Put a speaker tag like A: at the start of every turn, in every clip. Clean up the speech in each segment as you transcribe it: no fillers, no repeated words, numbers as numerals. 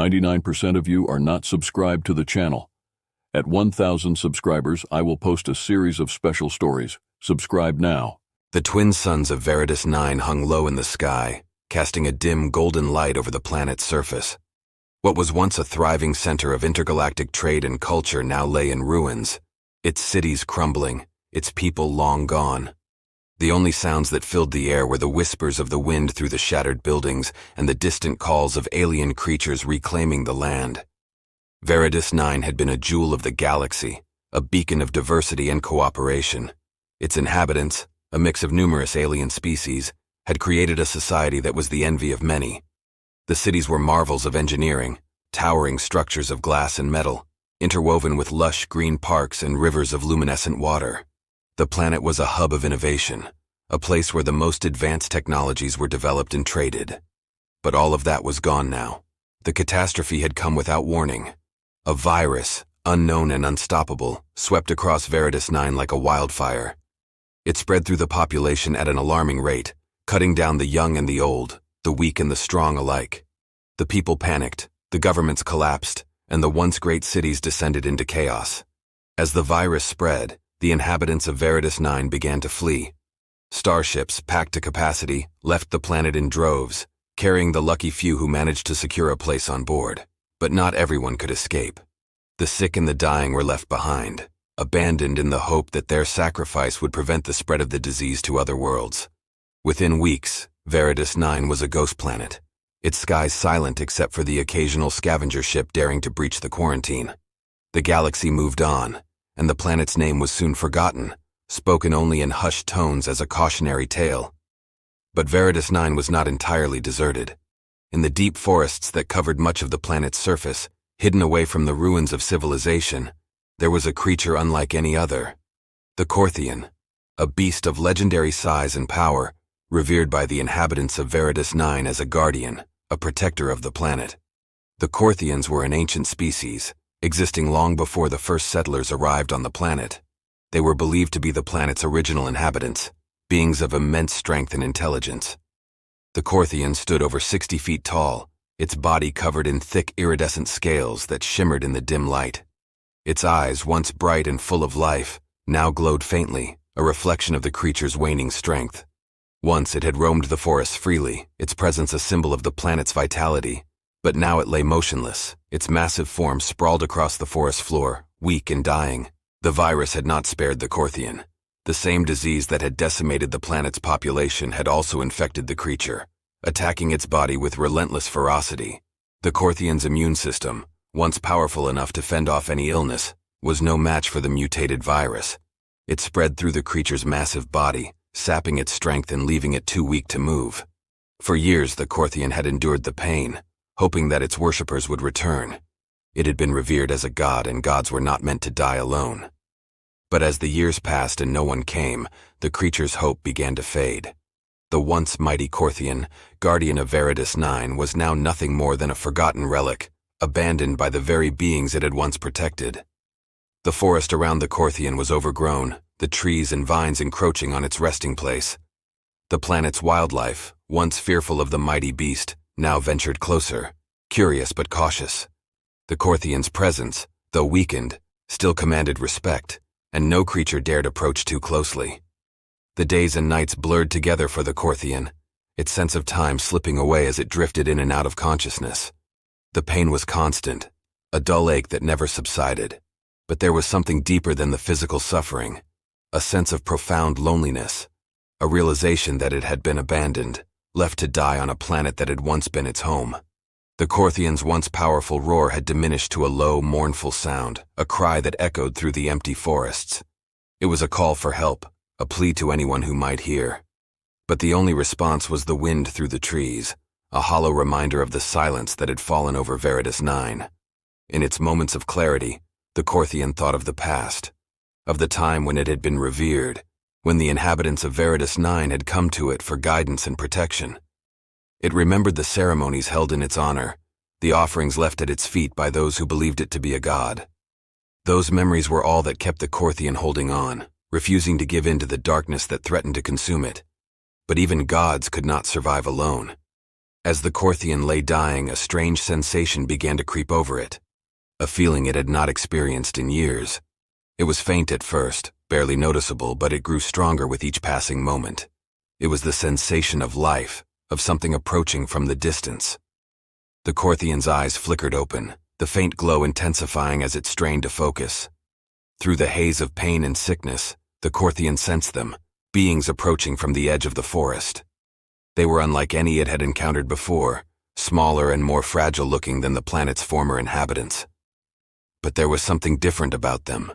A: 99% of you are not subscribed to the channel. At 1,000 subscribers, I will post a series of special stories. Subscribe now.
B: The twin suns of Veritas 9 hung low in the sky, casting a dim golden light over the planet's surface. What was once a thriving center of intergalactic trade and culture now lay in ruins, its cities crumbling, its people long gone. The only sounds that filled the air were the whispers of the wind through the shattered buildings and the distant calls of alien creatures reclaiming the land. Veritas 9 had been a jewel of the galaxy, a beacon of diversity and cooperation. Its inhabitants, a mix of numerous alien species, had created a society that was the envy of many. The cities were marvels of engineering, towering structures of glass and metal, interwoven with lush green parks and rivers of luminescent water. The planet was a hub of innovation, a place where the most advanced technologies were developed and traded. But all of that was gone now. The catastrophe had come without warning. A virus, unknown and unstoppable, swept across Veritas 9 like a wildfire. It spread through the population at an alarming rate, cutting down the young and the old, the weak and the strong alike. The people panicked, the governments collapsed, and the once great cities descended into chaos. As the virus spread, the inhabitants of Veritas 9 began to flee. Starships, packed to capacity, left the planet in droves, carrying the lucky few who managed to secure a place on board. But not everyone could escape. The sick and the dying were left behind, abandoned in the hope that their sacrifice would prevent the spread of the disease to other worlds. Within weeks, Veritas 9 was a ghost planet, its skies silent except for the occasional scavenger ship daring to breach the quarantine. The galaxy moved on, and the planet's name was soon forgotten, spoken only in hushed tones as a cautionary tale. But Veritas 9 was not entirely deserted. In the deep forests that covered much of the planet's surface, hidden away from the ruins of civilization, there was a creature unlike any other. The Corthian, a beast of legendary size and power, revered by the inhabitants of Veritas 9 as a guardian, a protector of the planet. The Corthians were an ancient species, existing long before the first settlers arrived on the planet. They were believed to be the planet's original inhabitants, beings of immense strength and intelligence. The Corthian stood over 60 feet tall, its body covered in thick iridescent scales that shimmered in the dim light. Its eyes, once bright and full of life, now glowed faintly, a reflection of the creature's waning strength. Once it had roamed the forests freely, its presence a symbol of the planet's vitality. But now it lay motionless, its massive form sprawled across the forest floor, weak and dying. The virus had not spared the Corthian. The same disease that had decimated the planet's population had also infected the creature, attacking its body with relentless ferocity. The Corthian's immune system, once powerful enough to fend off any illness, was no match for the mutated virus. It spread through the creature's massive body, sapping its strength and leaving it too weak to move. For years the Corthian had endured the pain, hoping that its worshippers would return. It had been revered as a god, and gods were not meant to die alone. But as the years passed and no one came, the creature's hope began to fade. The once mighty Corthian, guardian of Veritas 9, was now nothing more than a forgotten relic, abandoned by the very beings it had once protected. The forest around the Corthian was overgrown, the trees and vines encroaching on its resting place. The planet's wildlife, once fearful of the mighty beast, now ventured closer, curious but cautious. The Corthian's presence, though weakened, still commanded respect, and no creature dared approach too closely. The days and nights blurred together for the Corthian, its sense of time slipping away as it drifted in and out of consciousness. The pain was constant, a dull ache that never subsided. But there was something deeper than the physical suffering, a sense of profound loneliness, a realization that it had been abandoned, left to die on a planet that had once been its home. The Corthian's once powerful roar had diminished to a low, mournful sound, a cry that echoed through the empty forests. It was a call for help, a plea to anyone who might hear. But the only response was the wind through the trees, a hollow reminder of the silence that had fallen over Veritas 9. In its moments of clarity, the Corthian thought of the past, of the time when it had been revered, when the inhabitants of Veritas 9 had come to it for guidance and protection. It remembered the ceremonies held in its honor, the offerings left at its feet by those who believed it to be a god. Those memories were all that kept the Corthian holding on, refusing to give in to the darkness that threatened to consume it. But even gods could not survive alone. As the Corthian lay dying, a strange sensation began to creep over it, a feeling it had not experienced in years. It was faint at first, barely noticeable, but it grew stronger with each passing moment. It was the sensation of life, of something approaching from the distance. The Corthian's eyes flickered open, the faint glow intensifying as it strained to focus. Through the haze of pain and sickness, the Corthian sensed them, beings approaching from the edge of the forest. They were unlike any it had encountered before, smaller and more fragile-looking than the planet's former inhabitants. But there was something different about them,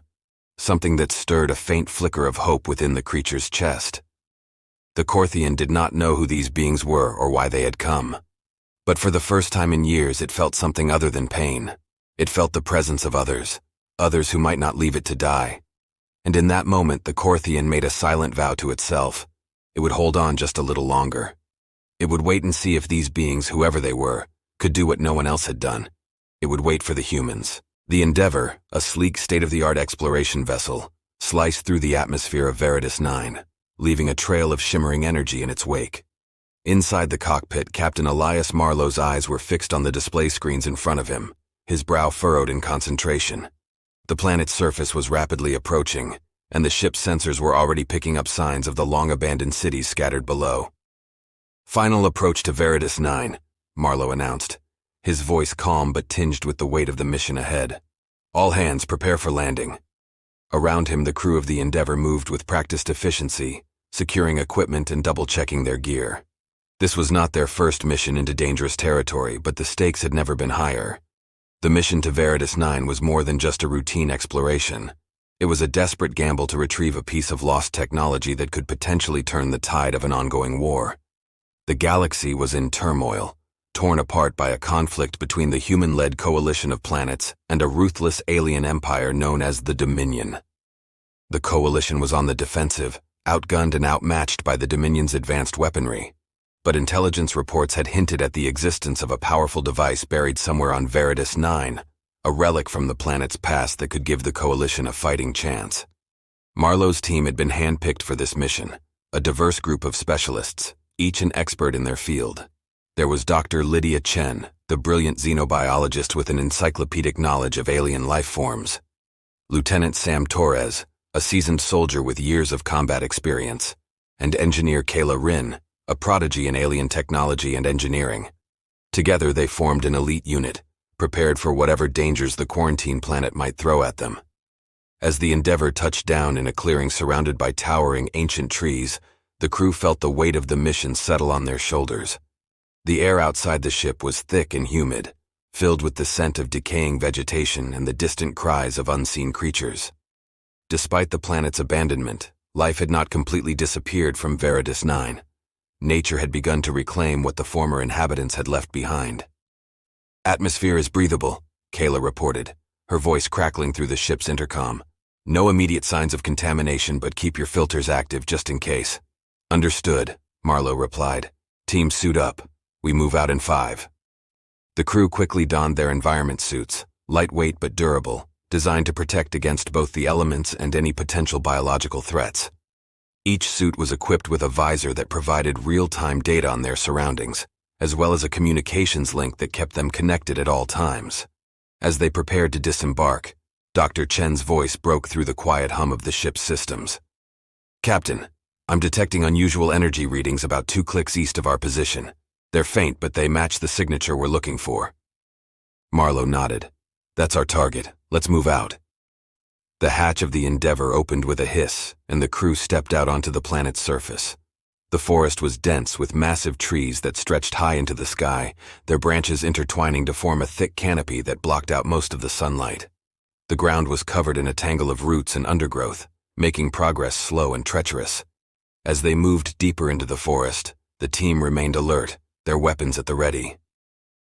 B: something that stirred a faint flicker of hope within the creature's chest. The Corthian did not know who these beings were or why they had come. But for the first time in years, it felt something other than pain. It felt the presence of others who might not leave it to die. And in that moment, the Corthian made a silent vow to itself. It would hold on just a little longer. It would wait and see if these beings, whoever they were, could do what no one else had done. It would wait for the humans. The Endeavor, a sleek state-of-the-art exploration vessel, sliced through the atmosphere of Veritas 9, leaving a trail of shimmering energy in its wake. Inside the cockpit, Captain Elias Marlowe's eyes were fixed on the display screens in front of him, his brow furrowed in concentration. The planet's surface was rapidly approaching, and the ship's sensors were already picking up signs of the long-abandoned cities scattered below. "Final approach to Veritas 9, Marlowe announced, his voice calm but tinged with the weight of the mission ahead. "All hands prepare for landing." Around him, the crew of the Endeavor moved with practiced efficiency, securing equipment and double-checking their gear. This was not their first mission into dangerous territory, but the stakes had never been higher. The mission to Veritas 9 was more than just a routine exploration. It was a desperate gamble to retrieve a piece of lost technology that could potentially turn the tide of an ongoing war. The galaxy was in turmoil, torn apart by a conflict between the human-led coalition of planets and a ruthless alien empire known as the Dominion. The coalition was on the defensive, outgunned and outmatched by the Dominion's advanced weaponry. But intelligence reports had hinted at the existence of a powerful device buried somewhere on Veritas 9, a relic from the planet's past that could give the coalition a fighting chance. Marlowe's team had been handpicked for this mission, a diverse group of specialists, each an expert in their field. There was Dr. Lydia Chen, the brilliant xenobiologist with an encyclopedic knowledge of alien life forms. Lieutenant Sam Torres, a seasoned soldier with years of combat experience. And engineer Kayla Rin, a prodigy in alien technology and engineering. Together they formed an elite unit, prepared for whatever dangers the quarantine planet might throw at them. As the Endeavor touched down in a clearing surrounded by towering ancient trees, the crew felt the weight of the mission settle on their shoulders. The air outside the ship was thick and humid, filled with the scent of decaying vegetation and the distant cries of unseen creatures. Despite the planet's abandonment, life had not completely disappeared from Veritas 9. Nature had begun to reclaim what the former inhabitants had left behind. "Atmosphere is breathable," Kayla reported, her voice crackling through the ship's intercom. "No immediate signs of contamination, but keep your filters active just in case." "Understood," Marlowe replied. "Team, suit up. We move out in 5. The crew quickly donned their environment suits, lightweight but durable, designed to protect against both the elements and any potential biological threats. Each suit was equipped with a visor that provided real-time data on their surroundings, as well as a communications link that kept them connected at all times. As they prepared to disembark, Dr. Chen's voice broke through the quiet hum of the ship's systems. "Captain, I'm detecting unusual energy readings about 2 clicks east of our position. They're faint, but they match the signature we're looking for." Marlowe nodded. "That's our target. Let's move out." The hatch of the Endeavor opened with a hiss, and the crew stepped out onto the planet's surface. The forest was dense with massive trees that stretched high into the sky, their branches intertwining to form a thick canopy that blocked out most of the sunlight. The ground was covered in a tangle of roots and undergrowth, making progress slow and treacherous. As they moved deeper into the forest, the team remained alert, their weapons at the ready.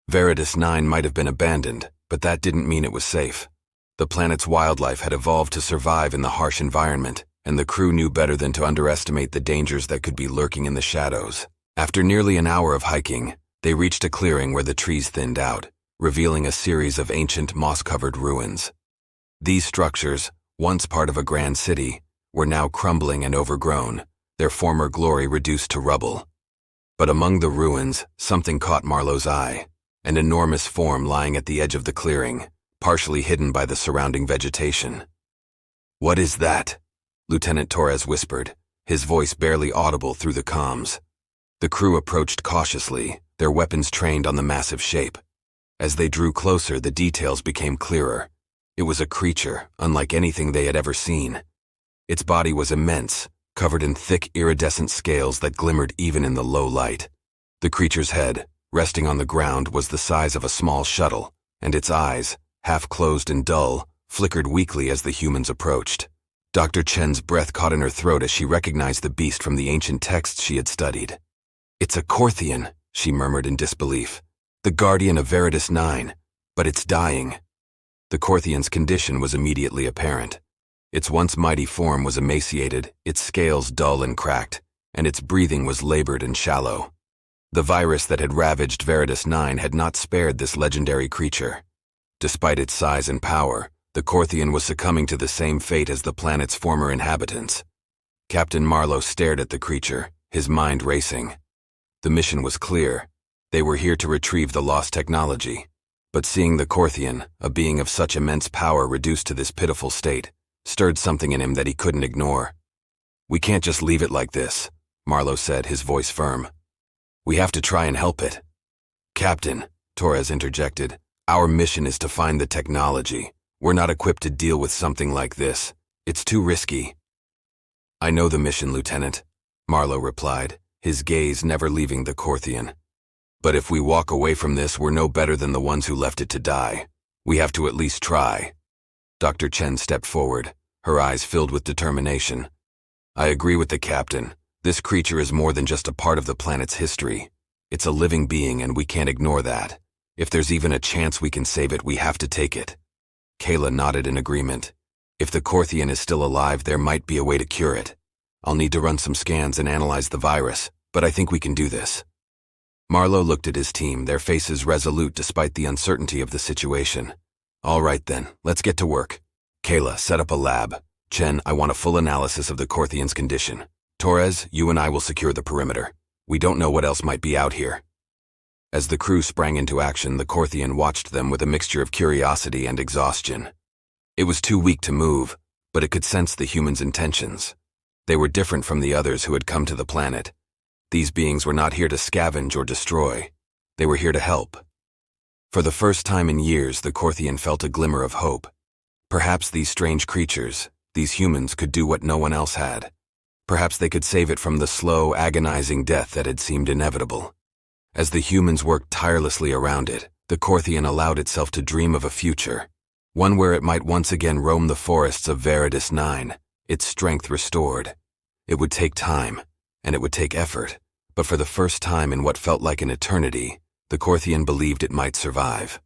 B: Veritas 9 might have been abandoned, but that didn't mean it was safe. The planet's wildlife had evolved to survive in the harsh environment, and the crew knew better than to underestimate the dangers that could be lurking in the shadows. After nearly an hour of hiking, they reached a clearing where the trees thinned out, revealing a series of ancient moss-covered ruins. These structures, once part of a grand city, were now crumbling and overgrown, their former glory reduced to rubble. But among the ruins, something caught Marlowe's eye. An enormous form lying at the edge of the clearing, partially hidden by the surrounding vegetation. "What is that?" Lieutenant Torres whispered, his voice barely audible through the comms. The crew approached cautiously, their weapons trained on the massive shape. As they drew closer, the details became clearer. It was a creature, unlike anything they had ever seen. Its body was immense, covered in thick, iridescent scales that glimmered even in the low light. The creature's head, resting on the ground, was the size of a small shuttle, and its eyes, half closed and dull, flickered weakly as the humans approached. Dr. Chen's breath caught in her throat as she recognized the beast from the ancient texts she had studied. "It's a Korthian," she murmured in disbelief. "The guardian of Veritas 9, but it's dying." The Korthian's condition was immediately apparent. Its once mighty form was emaciated, its scales dull and cracked, and its breathing was labored and shallow. The virus that had ravaged Veritas 9 had not spared this legendary creature. Despite its size and power, the Korthian was succumbing to the same fate as the planet's former inhabitants. Captain Marlowe stared at the creature, his mind racing. The mission was clear. They were here to retrieve the lost technology. But seeing the Korthian, a being of such immense power reduced to this pitiful state, stirred something in him that he couldn't ignore. "We can't just leave it like this," Marlowe said, his voice firm. "We have to try and help it." "Captain," Torres interjected, "our mission is to find the technology. We're not equipped to deal with something like this. It's too risky." "I know the mission, Lieutenant," Marlowe replied, his gaze never leaving the Korthian. "But if we walk away from this, we're no better than the ones who left it to die. We have to at least try." Dr. Chen stepped forward, her eyes filled with determination. "I agree with the captain. This creature is more than just a part of the planet's history. It's a living being, and we can't ignore that. If there's even a chance we can save it, we have to take it." Kayla nodded in agreement. "If the Korthian is still alive, there might be a way to cure it. I'll need to run some scans and analyze the virus, but I think we can do this." Marlowe looked at his team, their faces resolute despite the uncertainty of the situation. "All right then, let's get to work. Kayla, set up a lab. Chen, I want a full analysis of the Korthian's condition. Torres, you and I will secure the perimeter. We don't know what else might be out here." As the crew sprang into action, the Korthian watched them with a mixture of curiosity and exhaustion. It was too weak to move, but it could sense the humans' intentions. They were different from the others who had come to the planet. These beings were not here to scavenge or destroy. They were here to help. For the first time in years, the Korthian felt a glimmer of hope. Perhaps these strange creatures, these humans, could do what no one else had. Perhaps they could save it from the slow, agonizing death that had seemed inevitable. As the humans worked tirelessly around it, the Korthian allowed itself to dream of a future, one where it might once again roam the forests of Veritas 9, its strength restored. It would take time, and it would take effort, but for the first time in what felt like an eternity, the Korthian believed it might survive.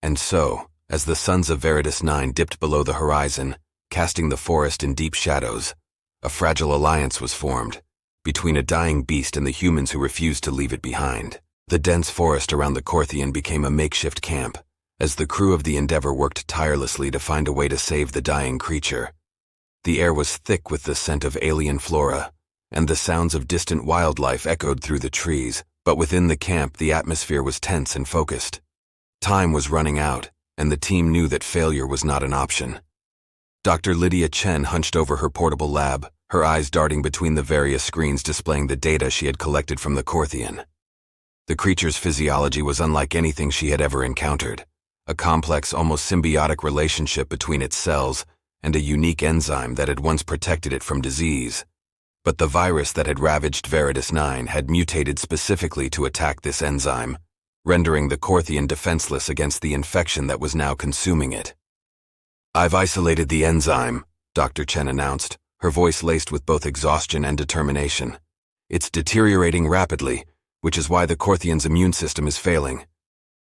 B: And so, as the suns of Veritas 9 dipped below the horizon, casting the forest in deep shadows, a fragile alliance was formed, between a dying beast and the humans who refused to leave it behind. The dense forest around the Korthian became a makeshift camp, as the crew of the Endeavor worked tirelessly to find a way to save the dying creature. The air was thick with the scent of alien flora, and the sounds of distant wildlife echoed through the trees, but within the camp the atmosphere was tense and focused. Time was running out, and the team knew that failure was not an option. Dr. Lydia Chen hunched over her portable lab, her eyes darting between the various screens displaying the data she had collected from the Korthian. The creature's physiology was unlike anything she had ever encountered, a complex, almost symbiotic relationship between its cells and a unique enzyme that had once protected it from disease. But the virus that had ravaged Veritas 9 had mutated specifically to attack this enzyme, rendering the Korthian defenseless against the infection that was now consuming it. "I've isolated the enzyme," Dr. Chen announced, her voice laced with both exhaustion and determination. "It's deteriorating rapidly, which is why the Korthian's immune system is failing.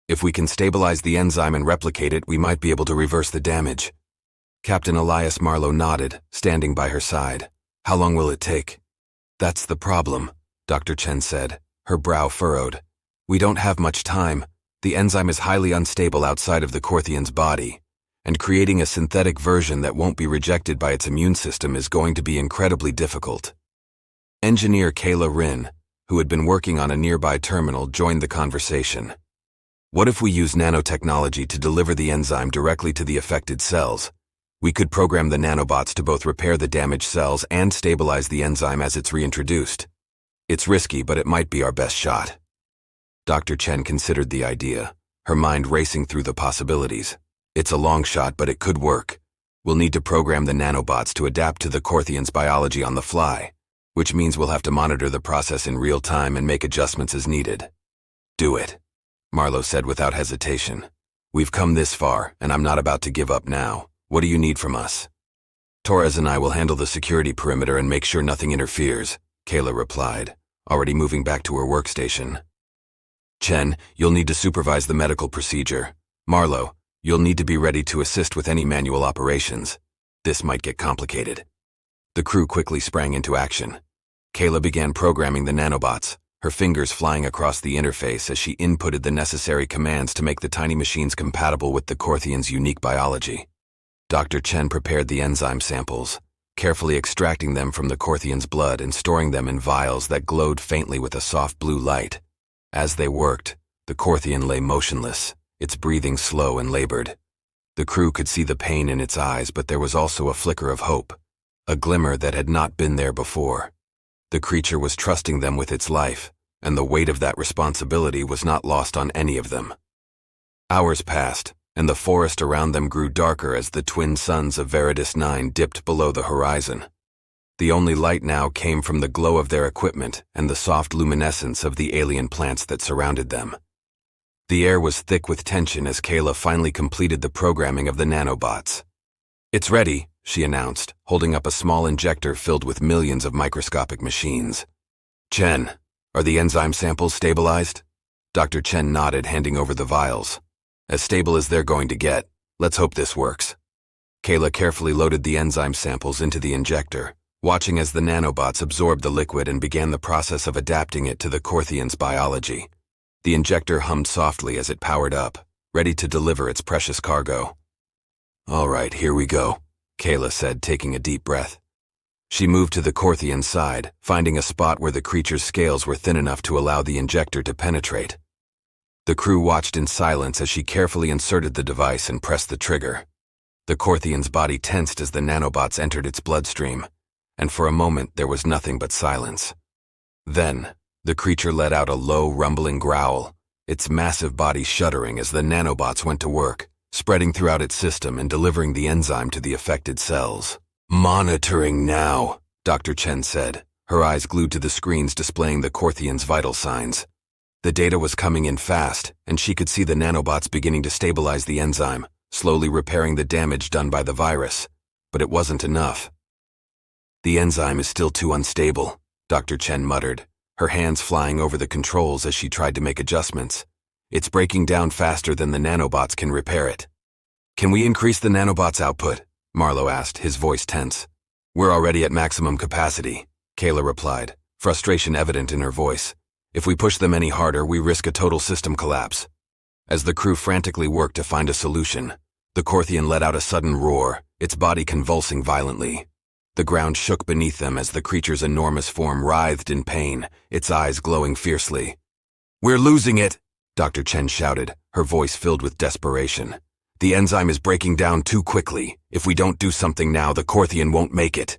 B: If we can stabilize the enzyme and replicate it, we might be able to reverse the damage." Captain Elias Marlowe nodded, standing by her side. "How long will it take?" "That's the problem," Dr. Chen said, her brow furrowed. "We don't have much time. The enzyme is highly unstable outside of the Korthian's body, and creating a synthetic version that won't be rejected by its immune system is going to be incredibly difficult." Engineer Kayla Rin, who had been working on a nearby terminal, joined the conversation. What if we use nanotechnology to deliver the enzyme directly to the affected cells? We could program the nanobots to both repair the damaged cells and stabilize the enzyme as it's reintroduced. It's risky, but it might be our best shot. Dr. Chen considered the idea, her mind racing through the possibilities. It's a long shot, but it could work. We'll need to program the nanobots to adapt to the Corthians' biology on the fly, which means we'll have to monitor the process in real time and make adjustments as needed. Do it, Marlowe said without hesitation. We've come this far, and I'm not about to give up now. What do you need from us? Torres and I will handle the security perimeter and make sure nothing interferes, Kayla replied, already moving back to her workstation. Chen, you'll need to supervise the medical procedure. Marlowe, you'll need to be ready to assist with any manual operations. This might get complicated. The crew quickly sprang into action. Kayla began programming the nanobots, her fingers flying across the interface as she inputted the necessary commands to make the tiny machines compatible with the Corthians' unique biology. Dr. Chen prepared the enzyme samples, carefully extracting them from the Corthians' blood and storing them in vials that glowed faintly with a soft blue light. As they worked, the Corthian lay motionless, its breathing slow and labored. The crew could see the pain in its eyes, but there was also a flicker of hope, a glimmer that had not been there before. The creature was trusting them with its life, and the weight of that responsibility was not lost on any of them. Hours passed, and the forest around them grew darker as the twin suns of Veritas 9 dipped below the horizon. The only light now came from the glow of their equipment and the soft luminescence of the alien plants that surrounded them. The air was thick with tension as Kayla finally completed the programming of the nanobots. "It's ready," she announced, holding up a small injector filled with millions of microscopic machines. "Chen, are the enzyme samples stabilized?" Dr. Chen nodded, handing over the vials. "As stable as they're going to get. Let's hope this works." Kayla carefully loaded the enzyme samples into the injector, watching as the nanobots absorbed the liquid and began the process of adapting it to the Corthians' biology. The injector hummed softly as it powered up, ready to deliver its precious cargo. "All right, here we go," Kayla said, taking a deep breath. She moved to the Corthian side, finding a spot where the creature's scales were thin enough to allow the injector to penetrate. The crew watched in silence as she carefully inserted the device and pressed the trigger. The Corthian's body tensed as the nanobots entered its bloodstream, and for a moment there was nothing but silence. Then, the creature let out a low, rumbling growl, its massive body shuddering as the nanobots went to work, spreading throughout its system and delivering the enzyme to the affected cells. "Monitoring now," Dr. Chen said, her eyes glued to the screens displaying the Corthians' vital signs. The data was coming in fast, and she could see the nanobots beginning to stabilize the enzyme, slowly repairing the damage done by the virus. But it wasn't enough. "The enzyme is still too unstable," Dr. Chen muttered, her hands flying over the controls as she tried to make adjustments. "It's breaking down faster than the nanobots can repair it." "Can we increase the nanobots' output?" Marlowe asked, his voice tense. "We're already at maximum capacity," Kayla replied, frustration evident in her voice. "If we push them any harder, we risk a total system collapse." As the crew frantically worked to find a solution, the Corthian let out a sudden roar, its body convulsing violently. The ground shook beneath them as the creature's enormous form writhed in pain, its eyes glowing fiercely. "We're losing it!" Dr. Chen shouted, her voice filled with desperation. "The enzyme is breaking down too quickly. If we don't do something now, the Corthian won't make it."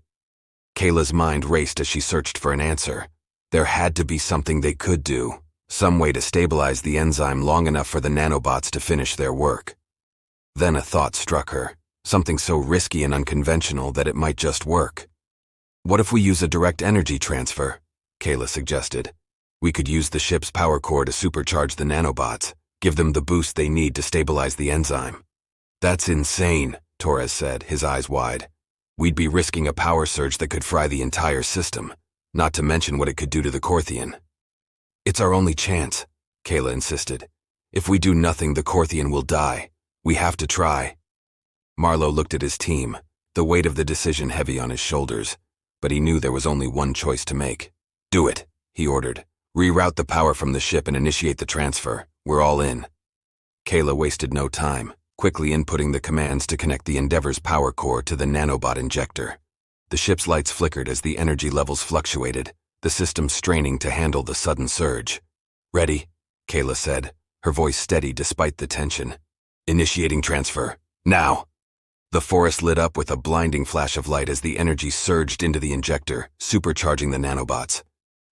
B: Kayla's mind raced as she searched for an answer. There had to be something they could do, some way to stabilize the enzyme long enough for the nanobots to finish their work. Then a thought struck her, something so risky and unconventional that it might just work. "What if we use a direct energy transfer?" Kayla suggested. "We could use the ship's power core to supercharge the nanobots, give them the boost they need to stabilize the enzyme." "That's insane," Torres said, his eyes wide. "We'd be risking a power surge that could fry the entire system, not to mention what it could do to the Corthian." "It's our only chance," Kayla insisted. "If we do nothing, the Corthian will die. We have to try." Marlowe looked at his team, the weight of the decision heavy on his shoulders, but he knew there was only one choice to make. "Do it," he ordered. "Reroute the power from the ship and initiate the transfer. We're all in." Kayla wasted no time, quickly inputting the commands to connect the Endeavor's power core to the nanobot injector. The ship's lights flickered as the energy levels fluctuated, the system straining to handle the sudden surge. "Ready?" Kayla said, her voice steady despite the tension. "Initiating transfer. Now!" The forest lit up with a blinding flash of light as the energy surged into the injector, supercharging the nanobots.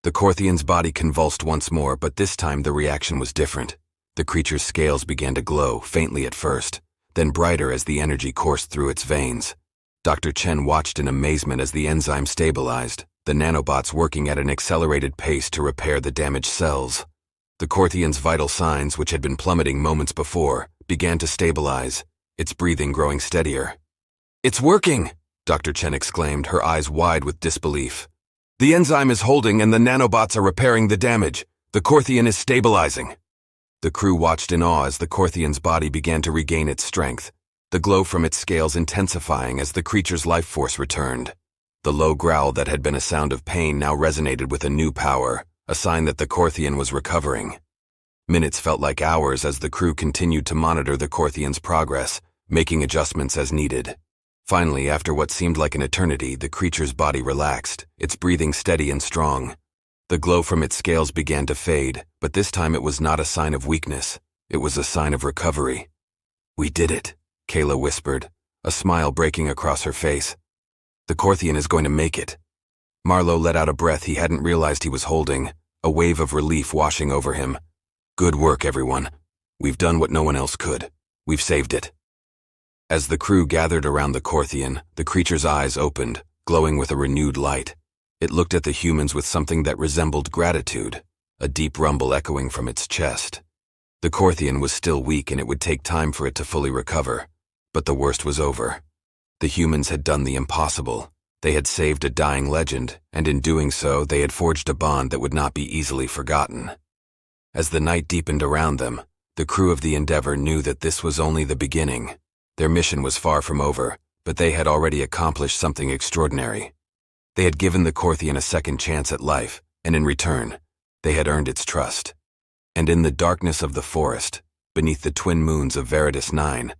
B: The Korthian's body convulsed once more, but this time the reaction was different. The creature's scales began to glow, faintly at first, then brighter as the energy coursed through its veins. Dr. Chen watched in amazement as the enzyme stabilized, the nanobots working at an accelerated pace to repair the damaged cells. The Korthian's vital signs, which had been plummeting moments before, began to stabilize, its breathing growing steadier. "It's working!" Dr. Chen exclaimed, her eyes wide with disbelief. "The enzyme is holding and the nanobots are repairing the damage. The Korthian is stabilizing." The crew watched in awe as the Korthian's body began to regain its strength, the glow from its scales intensifying as the creature's life force returned. The low growl that had been a sound of pain now resonated with a new power, a sign that the Korthian was recovering. Minutes felt like hours as the crew continued to monitor the Korthian's progress, making adjustments as needed. Finally, after what seemed like an eternity, the creature's body relaxed, its breathing steady and strong. The glow from its scales began to fade, but this time it was not a sign of weakness. It was a sign of recovery. "We did it," Kayla whispered, a smile breaking across her face. "The Korthian is going to make it." Marlowe let out a breath he hadn't realized he was holding, a wave of relief washing over him. "Good work, everyone. We've done what no one else could. We've saved it." As the crew gathered around the Korthian, the creature's eyes opened, glowing with a renewed light. It looked at the humans with something that resembled gratitude, a deep rumble echoing from its chest. The Korthian was still weak and it would take time for it to fully recover, but the worst was over. The humans had done the impossible. They had saved a dying legend, and in doing so, they had forged a bond that would not be easily forgotten. As the night deepened around them, the crew of the Endeavor knew that this was only the beginning. Their mission was far from over, but they had already accomplished something extraordinary. They had given the Korthian a second chance at life, and in return, they had earned its trust. And in the darkness of the forest, beneath the twin moons of Veritas 9,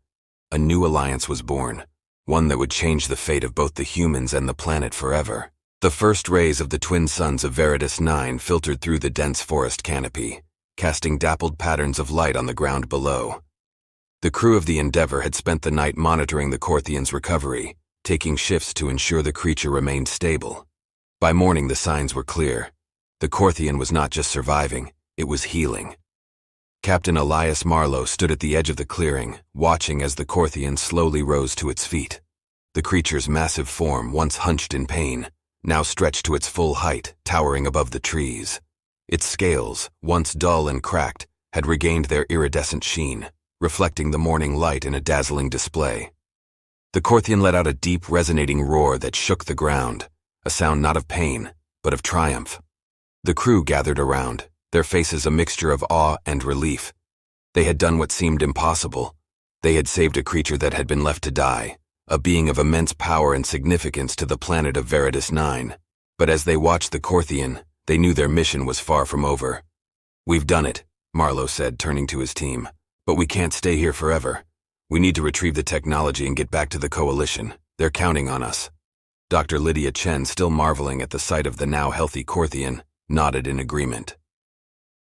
B: a new alliance was born, one that would change the fate of both the humans and the planet forever. The first rays of the twin suns of Veritas 9 filtered through the dense forest canopy, casting dappled patterns of light on the ground below. The crew of the Endeavor had spent the night monitoring the Korthian's recovery, taking shifts to ensure the creature remained stable. By morning, the signs were clear. The Korthian was not just surviving, it was healing. Captain Elias Marlowe stood at the edge of the clearing, watching as the Korthian slowly rose to its feet. The creature's massive form, once hunched in pain, now stretched to its full height, towering above the trees. Its scales, once dull and cracked, had regained their iridescent sheen, reflecting the morning light in a dazzling display. The Korthian let out a deep, resonating roar that shook the ground, a sound not of pain, but of triumph. The crew gathered around, their faces a mixture of awe and relief. They had done what seemed impossible. They had saved a creature that had been left to die, a being of immense power and significance to the planet of Veritas 9. But as they watched the Korthian, they knew their mission was far from over. "We've done it," Marlowe said, turning to his team. "But we can't stay here forever. We need to retrieve the technology and get back to the Coalition. They're counting on us." Dr. Lydia Chen, still marveling at the sight of the now healthy Korthian, nodded in agreement.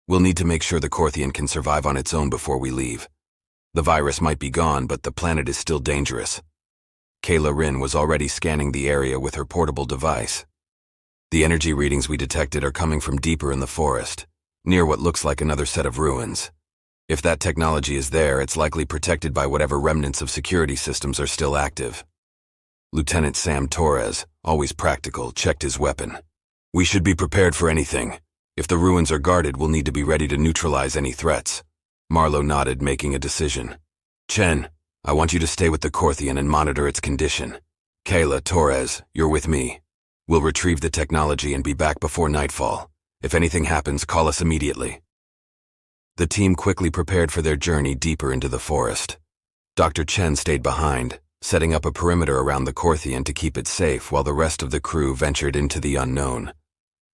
B: "We'll need to make sure the Korthian can survive on its own before we leave. The virus might be gone, but the planet is still dangerous." Kayla Rin was already scanning the area with her portable device. "The energy readings we detected are coming from deeper in the forest, near what looks like another set of ruins. If that technology is there, it's likely protected by whatever remnants of security systems are still active." Lieutenant Sam Torres, always practical, checked his weapon. "We should be prepared for anything. If the ruins are guarded, we'll need to be ready to neutralize any threats." Marlowe nodded, making a decision. "Chen, I want you to stay with the Korthian and monitor its condition. Kayla, Torres, you're with me. We'll retrieve the technology and be back before nightfall. If anything happens, call us immediately." The team quickly prepared for their journey deeper into the forest. Dr. Chen stayed behind, setting up a perimeter around the Korthian to keep it safe while the rest of the crew ventured into the unknown.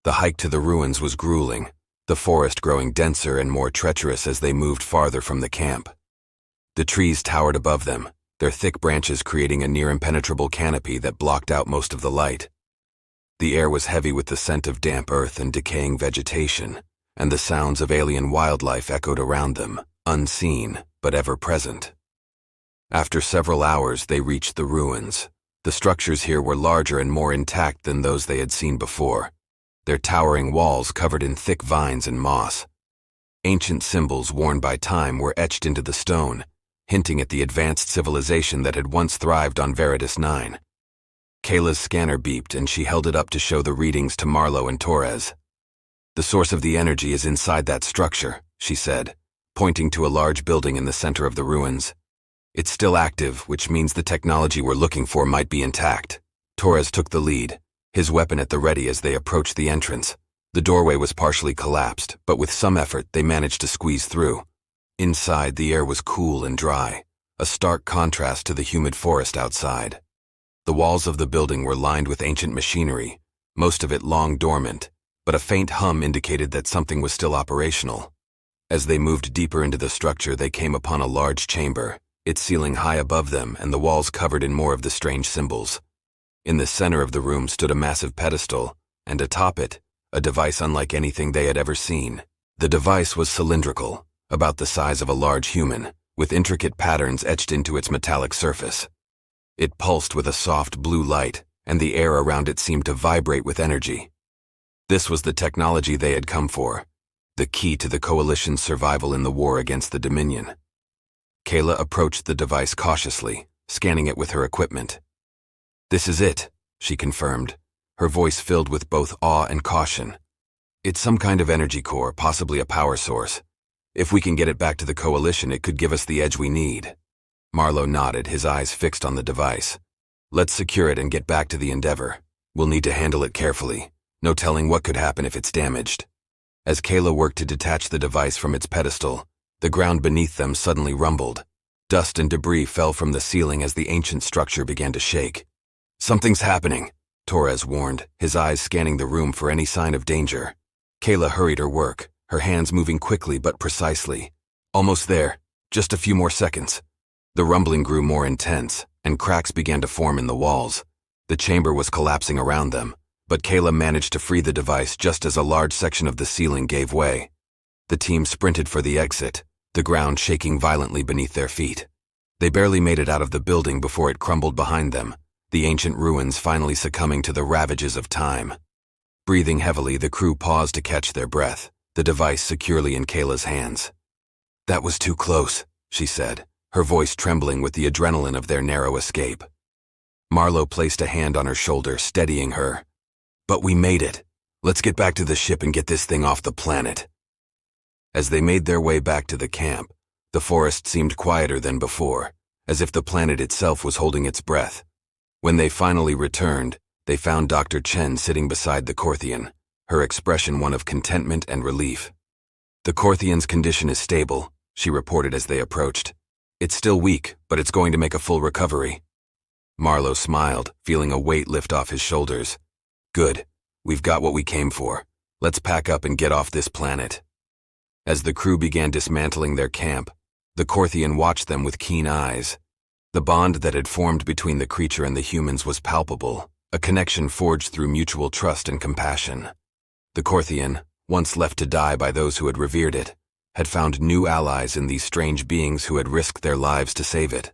B: The hike to the ruins was grueling, the forest growing denser and more treacherous as they moved farther from the camp. The trees towered above them, their thick branches creating a near-impenetrable canopy that blocked out most of the light. The air was heavy with the scent of damp earth and decaying vegetation, and the sounds of alien wildlife echoed around them, unseen but ever present. After several hours, they reached the ruins. The structures here were larger and more intact than those they had seen before, their towering walls covered in thick vines and moss. Ancient symbols worn by time were etched into the stone, hinting at the advanced civilization that had once thrived on Veritas 9. Kayla's scanner beeped and she held it up to show the readings to Marlowe and Torres. "The source of the energy is inside that structure," she said, pointing to a large building in the center of the ruins. "It's still active, which means the technology we're looking for might be intact." Torres took the lead, his weapon at the ready as they approached the entrance. The doorway was partially collapsed, but with some effort they managed to squeeze through. Inside, the air was cool and dry, a stark contrast to the humid forest outside. The walls of the building were lined with ancient machinery, most of it long dormant, but a faint hum indicated that something was still operational. As they moved deeper into the structure, they came upon a large chamber, its ceiling high above them and the walls covered in more of the strange symbols. In the center of the room stood a massive pedestal, and atop it, a device unlike anything they had ever seen. The device was cylindrical, about the size of a large human, with intricate patterns etched into its metallic surface. It pulsed with a soft blue light, and the air around it seemed to vibrate with energy. This was the technology they had come for, the key to the Coalition's survival in the war against the Dominion. Kayla approached the device cautiously, scanning it with her equipment. "This is it," she confirmed, her voice filled with both awe and caution. "It's some kind of energy core, possibly a power source. If we can get it back to the Coalition, it could give us the edge we need." Marlowe nodded, his eyes fixed on the device. "Let's secure it and get back to the Endeavor. We'll need to handle it carefully. No telling what could happen if it's damaged." As Kayla worked to detach the device from its pedestal, the ground beneath them suddenly rumbled. Dust and debris fell from the ceiling as the ancient structure began to shake. "Something's happening," Torres warned, his eyes scanning the room for any sign of danger. Kayla hurried her work, her hands moving quickly but precisely. "Almost there. Just a few more seconds." The rumbling grew more intense, and cracks began to form in the walls. The chamber was collapsing around them, but Kayla managed to free the device just as a large section of the ceiling gave way. The team sprinted for the exit, the ground shaking violently beneath their feet. They barely made it out of the building before it crumbled behind them, the ancient ruins finally succumbing to the ravages of time. Breathing heavily, the crew paused to catch their breath, the device securely in Kayla's hands. "That was too close," she said, her voice trembling with the adrenaline of their narrow escape. Marlowe placed a hand on her shoulder, steadying her. "But we made it. Let's get back to the ship and get this thing off the planet." As they made their way back to the camp, the forest seemed quieter than before, as if the planet itself was holding its breath. When they finally returned, they found Dr. Chen sitting beside the Corthian, her expression one of contentment and relief. "The Corthian's condition is stable," she reported as they approached. "It's still weak, but it's going to make a full recovery." Marlowe smiled, feeling a weight lift off his shoulders. "Good. We've got what we came for. Let's pack up and get off this planet." As the crew began dismantling their camp, the Corthian watched them with keen eyes. The bond that had formed between the creature and the humans was palpable, a connection forged through mutual trust and compassion. The Corthian, once left to die by those who had revered it, had found new allies in these strange beings who had risked their lives to save it.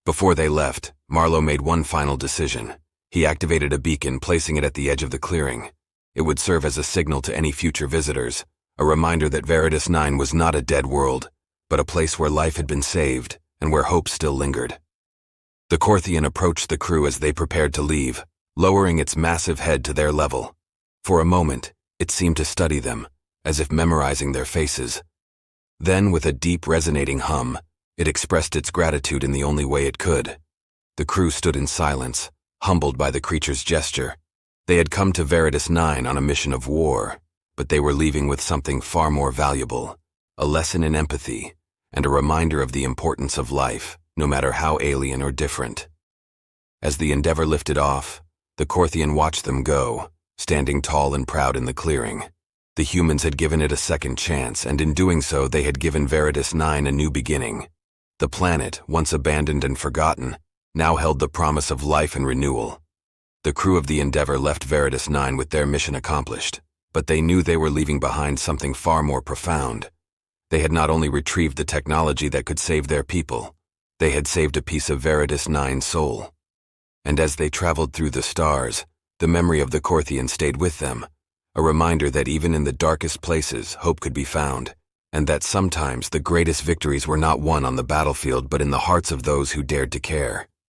B: Before they left, Marlowe made one final decision. He activated a beacon, placing it at the edge of the clearing. It would serve as a signal to any future visitors, a reminder that Veritas 9 was not a dead world, but a place where life had been saved and where hope still lingered. The Corthian approached the crew as they prepared to leave, lowering its massive head to their level. For a moment, it seemed to study them, as if memorizing their faces. Then, with a deep resonating hum, it expressed its gratitude in the only way it could. The crew stood in silence, humbled by the creature's gesture. They had come to Veritas 9 on a mission of war, but they were leaving with something far more valuable, a lesson in empathy, and a reminder of the importance of life, no matter how alien or different. As the Endeavor lifted off, the Corthian watched them go, standing tall and proud in the clearing. The humans had given it a second chance, and in doing so they had given Veritas 9 a new beginning. The planet, once abandoned and forgotten, now held the promise of life and renewal. The crew of the Endeavour left Veritas 9 with their mission accomplished, but they knew they were leaving behind something far more profound. They had not only retrieved the technology that could save their people, they had saved a piece of Veritas 9's soul. And as they traveled through the stars, the memory of the Corthian stayed with them, a reminder that even in the darkest places, hope could be found, and that sometimes the greatest victories were not won on the battlefield but in the hearts of those who dared to care.